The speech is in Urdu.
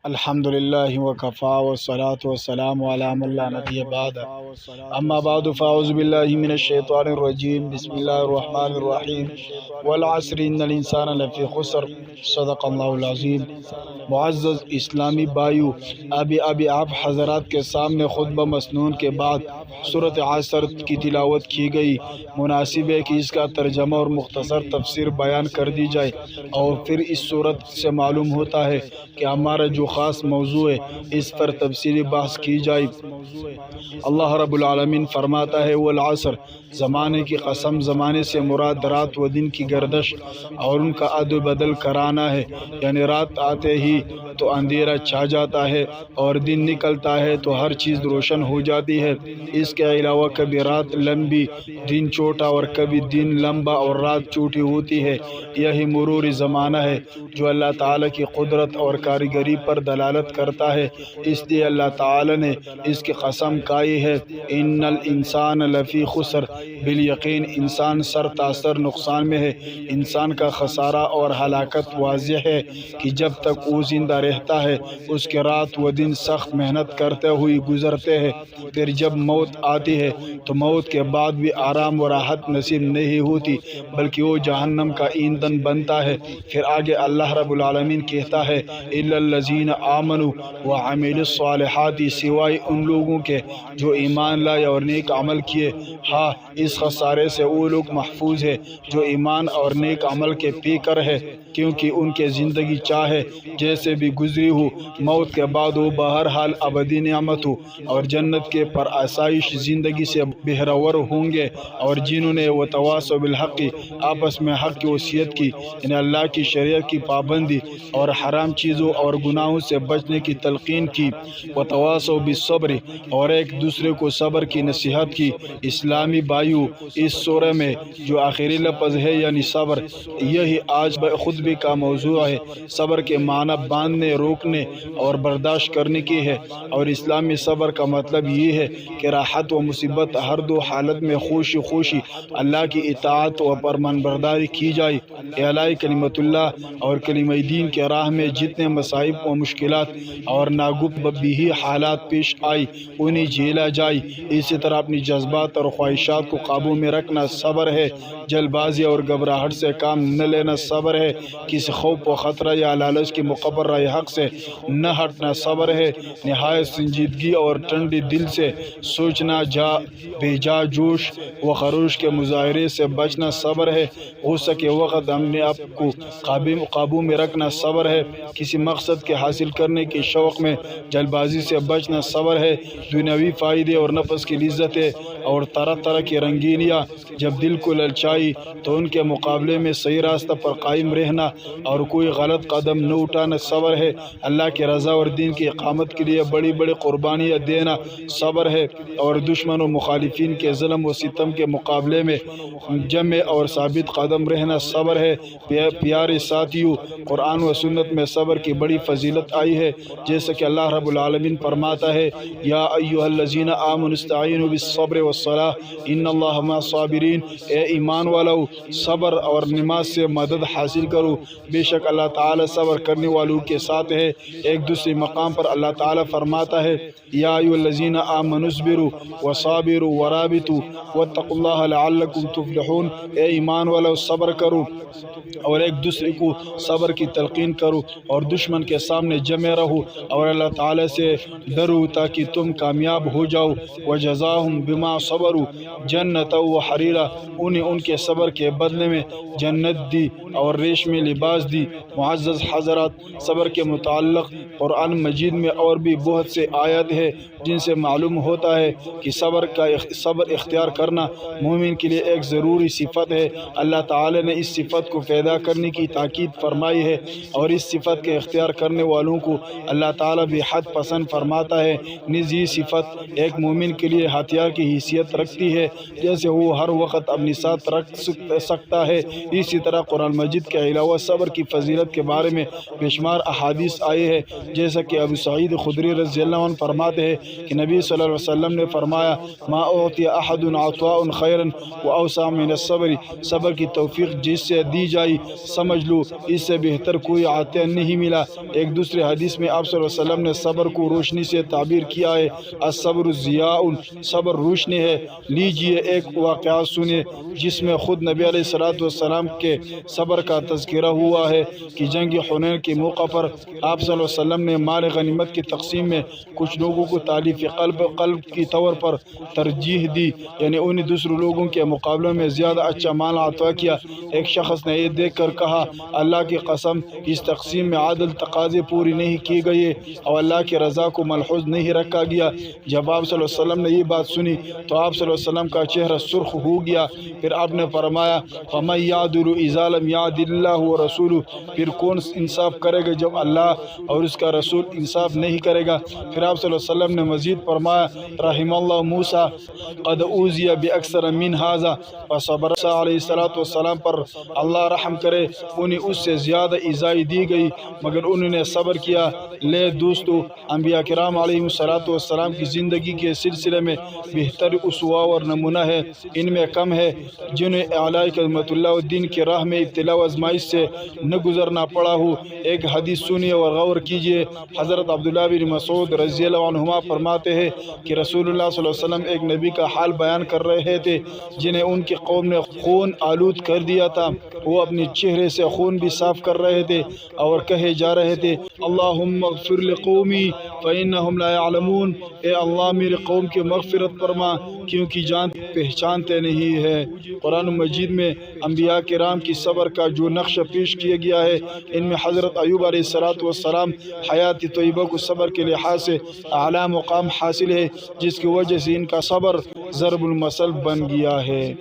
الحمد للہ وکفا والصلاة والسلام علی من لا نبی بعد اما بعد فاعوذ باللہ من الشیطان الرجیم بسم اللہ الرحمن الرحیم والعصر ان الانسان لفی خسر صدق اللہ العظیم۔ معزز اسلامی بھائیو، ابھی آپ حضرات کے سامنے خطبہ مسنون کے بعد سورۃ عصر کی تلاوت کی گئی۔ مناسب ہے کہ اس کا ترجمہ اور مختصر تفسیر بیان کر دی جائے اور پھر اس سورت سے معلوم ہوتا ہے کہ ہمارا جو خاص موضوع ہے اس پر تفصیلی بحث کی جائے۔ اللہ رب العالمین فرماتا ہے والعصر، زمانے کی قسم، زمانے سے مراد رات و دن کی گردش اور ان کا عد و بدل کرانا ہے، یعنی رات آتے ہی تو اندھیرا چھا جاتا ہے اور دن نکلتا ہے تو ہر چیز روشن ہو جاتی ہے۔ اس کے علاوہ کبھی رات لمبی دن چھوٹا اور کبھی دن لمبا اور رات چھوٹی ہوتی ہے۔ یہی مرور زمانہ ہے جو اللہ تعالیٰ کی قدرت اور کاریگری پر دلالت کرتا ہے، اس لیے اللہ تعالیٰ نے اس کی قسم کھائی ہے ان الانسان لفی خسر، بالیقین انسان سر تاثر نقصان میں ہے۔ انسان کا خسارہ اور ہلاکت واضح ہے کہ جب تک وہ زندہ رہتا ہے اس کے رات و دن سخت محنت کرتے ہوئے گزرتے ہیں، پھر جب موت آتی ہے تو موت کے بعد بھی آرام و راحت نصیب نہیں ہوتی بلکہ وہ جہنم کا ایندھن بنتا ہے۔ پھر آگے اللہ رب العالمین کہتا ہے الا الذین آمنوا وعملوا الصالحات، سوائے ان لوگوں کے جو ایمان لائے اور نیک عمل کیے۔ ہاں، اس خسارے سے وہ لوگ محفوظ ہے جو ایمان اور نیک عمل کے پیکر ہے، کیونکہ ان کے زندگی چاہے جیسے بھی گزری ہو، موت کے بعد وہ بہرحال ابدی نعمت ہو اور جنت کے پر آسائش زندگی سے بہرور ہوں گے۔ اور جنہوں نے وتواصوا بالحق، آپس میں حق کی وصیت کی، یعنی اللہ کی شریعت کی پابندی اور حرام چیزوں اور گناہوں سے بچنے کی تلقین کی، وتواصوا بالصبر، اور ایک دوسرے کو صبر کی نصیحت کی۔ اسلامی بھائیو، اس سورہ میں جو آخری لفظ ہے یعنی صبر، یہی آج خطبے کا موضوع ہے۔ صبر کے معنی باندھنے، روکنے اور برداشت کرنے کی ہے، اور اسلامی صبر کا مطلب یہ ہے کہ راحت و مصیبت ہر دو حالت میں خوشی اللہ کی اطاعت و فرمانبرداری کی جائے۔ اعلاء کلمت اللہ اور کلمہ دین کے راہ میں جتنے مصائب و مشکلات اور ناگزیر حالات پیش آئی انہیں جھیلا جائے۔ اسی طرح اپنی جذبات اور خواہشات کو قابو میں رکھنا صبر ہے۔ جلد بازی اور گھبراہٹ سے کام نہ لینا صبر ہے۔ کسی خوف و خطرہ یا لالچ کی مقررہ حق سے نہ ہٹنا صبر ہے۔ نہایت سنجیدگی اور ٹھنڈے دل سے سوچنا، بے جا جوش و خروش کے مظاہرے سے بچنا صبر ہے۔ غصے کے وقت اپنے آپ کو قابو میں رکھنا صبر ہے۔ کسی مقصد کے حاصل کرنے کے شوق میں جلد بازی سے بچنا صبر ہے۔ دنیاوی فائدے اور نفس کی لذتیں اور طرح طرح کی رنگینیاں جب دل کو للچائی تو ان کے مقابلے میں صحیح راستہ پر قائم رہنا اور کوئی غلط قدم نہ اٹھانا صبر ہے۔ اللہ کی رضا اور دین کی اقامت کے لیے بڑی بڑی قربانیاں دینا صبر ہے، اور دشمن و مخالفین کے ظلم و ستم کے مقابلے میں جمع اور ثابت قدم رہنا صبر ہے۔ پیارے ساتھیو، قرآن و سنت میں صبر کی بڑی فضیلت آئی ہے، جیسا کہ اللہ رب العالمین فرماتا ہے یا ایھا الذین آمنوا استعینوا بالصبر والصلاۃ ان اللہ مع الصابرین، اے ایمان والو صبر اور نماز سے مدد حاصل کرو، بے شک اللہ تعالیٰ صبر کرنے والوں کے ساتھ ہے۔ ایک دوسرے مقام پر اللہ تعالیٰ فرماتا ہے یا ایھا الذین آمنوا اصبروا وصابروا ورابطوا واتقوا اللہ لعلکم تفلحون، اے ایمان والو صبر کرو اور ایک دوسرے کو صبر کی تلقین کرو اور دشمن کے سامنے جمع رہو اور اللہ تعالیٰ سے ڈرو تاکہ تم کامیاب ہو جاؤ۔ وجزاہم بما صبروا جنۃ وحریرا، انہیں ان کے صبر کے بدلے میں جنت دی اور ریشمی لباس دی۔ معزز حضرات، صبر کے متعلق قرآن مجید میں اور بھی بہت سے آیات ہیں جن سے معلوم ہوتا ہے کہ صبر اختیار کرنا مومن کے لیے ایک ضروری صفت ہے۔ اللہ تعالی نے اس صفت کو پیدا کرنے کی تاکید فرمائی ہے، اور اس صفت کے اختیار کرنے والوں کو اللہ تعالی بے حد پسند فرماتا ہے۔ نیز یہ صفت ایک مومن کے لیے ہتھیار کی حیثیت رکھتی ہے جیسے وہ ہر وقت اپنی ساتھ رکھ سکتا ہے، اسی طرح قرآن مجید کے علاوہ صبر کی فضیلت کے بارے میں بے شمار احادیث آئے ہیں، جیسا کہ ابو سعید خدری رضی اللہ عنہ فرماتے ہیں کہ نبی صلی اللہ علیہ وسلم نے فرمایا ما اعطی احد عطاء خیرا واوسع من الصبر، صبر کی توفیق جس سے دی جائی سمجھ لو اس سے بہتر کوئی عطیہ نہیں ملا۔ ایک دوسرے حدیث میں آپ صلی اللہ علیہ وسلم نے صبر کو روشنی سے تعبیر کیا ہے، الصبر ضیاء، صبر روشنی ہے۔ لیجئے ایک واقعہ سنیں جس میں خود نبی علیہ السلام کے صبر کا تذکرہ ہوا ہے کہ جنگ حنین کے موقع پر آپ صلی اللہ علیہ وسلم نے مال غنیمت کی تقسیم میں کچھ لوگوں کو تالیف قلب کی طور پر ترجیح دی، یعنی انہیں دوسرے لوگوں کے مقابلے میں زیادہ اچھا مال عطا کیا۔ ایک شخص نے یہ دیکھ کر کہا اللہ کی قسم اس تقسیم میں عادل تقاضے پوری نہیں کی گئی اور اللہ کی رضا کو ملحوظ نہیں رکھا گیا۔ جب آپ صلی اللہ علیہ وسلم نے یہ بات سنی تو آپ صلی اللہ علیہ وسلم کا چہرہ سرخ ہو گیا، پھر آپ نے فرمایا فَمَن يَعْدِلُ إِذَا لَمْ يَعْدِلِ اللَّهُ وَرَسُولُهُ، پھر کون انصاف کرے گا جب اللہ اور اس کا رسول انصاف نہیں کرے گا۔ پھر آپ صلی اللہ علیہ وسلم نے مزید فرمایا رحم اللہ موسیٰ قد اوذی بأکثر من ھذا فصبر، علیہ السلام پر اللہ رحم کرے، انہیں اس سے زیادہ ایذائی دی گئی مگر انہوں نے صبر کیا۔ لے دوستو، انبیاء کرام علیہ السلام کی زندگی کے سلسلے میں بہتر اسوہ اور نمونہ ہے، ان میں کم ہے جنہیں اعلیٰ کلمت اللہ الدین کی راہ میں ابتلا و آزمائش سے نہ گزرنا پڑا ہو۔ ایک حدیث سنیے اور غور کیجیے۔ حضرت عبداللہ بن مسعود رضی اللہ عنہما فرماتے ہیں کہ رسول اللہ صلی اللہ علیہ وسلم ایک نبی کا حال بیان کر رہے تھے جنہیں ان کی قوم نے خون آلود کر دیا تھا، وہ اپنے چہرے سے خون بھی صاف کر رہے تھے اور کہے جا رہے تھے اللہم اغفر لقومی فإنہم لا يعلمون، اے اللہ میرے قوم کی مغفرت فرما کیونکہ پہچانتے نہیں ہے۔ قرآن مجید میں انبیاء کرام کی صبر کا جو نقشہ پیش کیا گیا ہے ان میں حضرت ایوب علیہ السلام حیات طیبہ کو صبر کے لحاظ سے اعلیٰ مقام حاصل ہے، جس کی وجہ سے ان کا صبر ضرب المثل بن گیا ہے۔